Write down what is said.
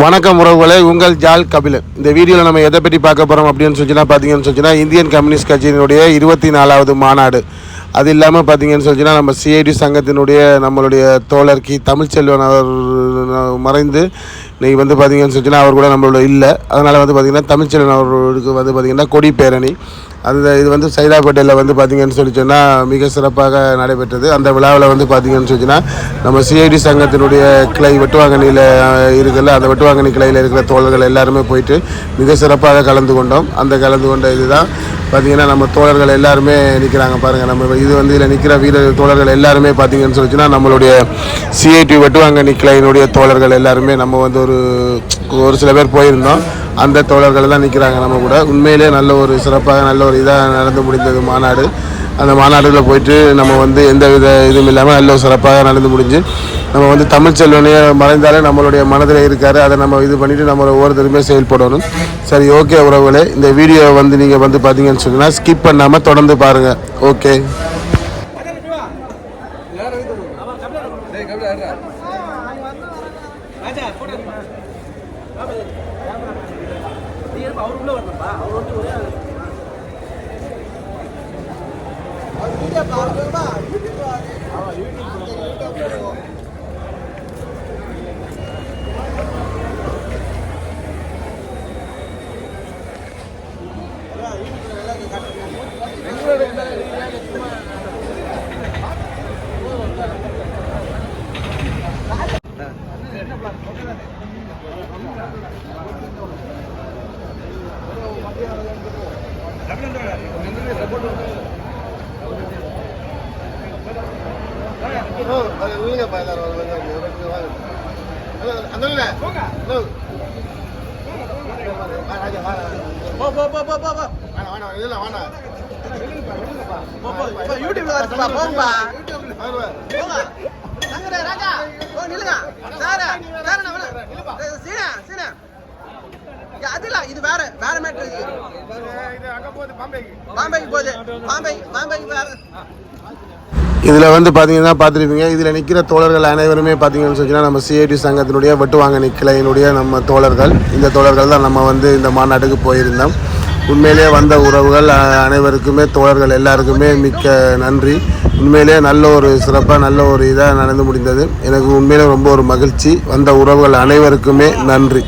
வணக்கம் உறவுகளே, உங்கள் ஜால் கபிலன். இந்த வீடியோவில் நம்ம எதை பற்றி பார்க்க போகிறோம் அப்படின்னு பார்த்தீங்கன்னா இந்தியன் கம்யூனிஸ்ட் கட்சியினுடைய 24வது மாநாடு. அது இல்லாமல் பார்த்தீங்கன்னு நம்ம சிஐடி சங்கத்தினுடைய நம்மளுடைய தோழர் தமிழ்ச்செல்வன் அவர் மறைந்து இன்றைக்கி பார்த்தீங்கன்னு அவர் கூட நம்மளோட இல்லை. அதனால் பார்த்திங்கன்னா தமிழ்ச்செல்வன் அவர்களுக்கு பார்த்திங்கன்னா கொடி பேரணி அந்த இது சைதாப்பேட்டையில் பார்த்திங்கன்னு சொன்னால் மிக சிறப்பாக நடைபெற்றது. அந்த விழாவில் பார்த்திங்கன்னு நம்ம சிஐடி சங்கத்தினுடைய கிளை வெட்டுவாங்கனியில் இருக்குல்ல, அந்த வெட்டுவாங்கனி கிளையில் இருக்கிற தோழர்கள் எல்லாருமே போயிட்டு மிக சிறப்பாக கலந்து கொண்டோம். அந்த கலந்து கொண்ட இதுதான் பார்த்திங்கன்னா நம்ம தோழர்கள் எல்லாருமே நிற்கிறாங்க பாருங்கள். நம்ம இதில் நிற்கிற வீரர் தோழர்கள் எல்லாருமே பார்த்திங்கன்னு நம்மளுடைய சிஐடி வெட்டுவாங்கனி கிளையினுடைய தோழர்கள் எல்லாருமே நம்ம ஒரு சில பேர் போயிருந்தோம். அந்த தோழர்கள் தான் நிற்கிறாங்க நம்ம கூட. உண்மையிலே நல்ல ஒரு சிறப்பாக நல்ல ஒரு இதாக நடந்து முடிந்தது மாநாடு. அந்த மாநாட்டில் போயிட்டு நம்ம எந்த வித இதுவும் இல்லாமல் நல்ல சிறப்பாக நடந்து முடிஞ்சு நம்ம தமிழ்ச்செல்வனே மறைந்தாலே நம்மளுடைய மனதில் இருக்கார். அதை நம்ம இது பண்ணிவிட்டு நம்ம ஒவ்வொருத்தருமே செயல்படணும். சரி, ஓகே உறவுகளே, இந்த வீடியோ நீங்கள் பார்த்தீங்கன்னு சொன்னால் ஸ்கிப் பண்ணாமல் தொடர்ந்து பாருங்கள். ஓகே. இது வேற வேற மேட்டர். இதில் பார்த்தீங்கன்னா பார்த்துருப்பீங்க. இதில் நிற்கிற தோழர்கள் அனைவருமே பார்த்தீங்கன்னு சொன்னால் நம்ம சிஐடி சங்கத்தினுடைய வெட்டுவாங்கனி கிளையினுடைய நம்ம தோழர்கள். இந்த தோழர்கள் தான் நம்ம இந்த மாநாட்டுக்கு போயிருந்தோம். உண்மையிலே வந்த உறவுகள் அனைவருக்குமே தோழர்கள் எல்லாருக்குமே மிக்க நன்றி. உண்மையிலே நல்ல ஒரு சிறப்பாக நல்ல ஒரு இதாக நடந்து முடிந்தது. எனக்கு உண்மையிலே ரொம்ப ஒரு மகிழ்ச்சி. வந்த உறவுகள் அனைவருக்குமே நன்றி.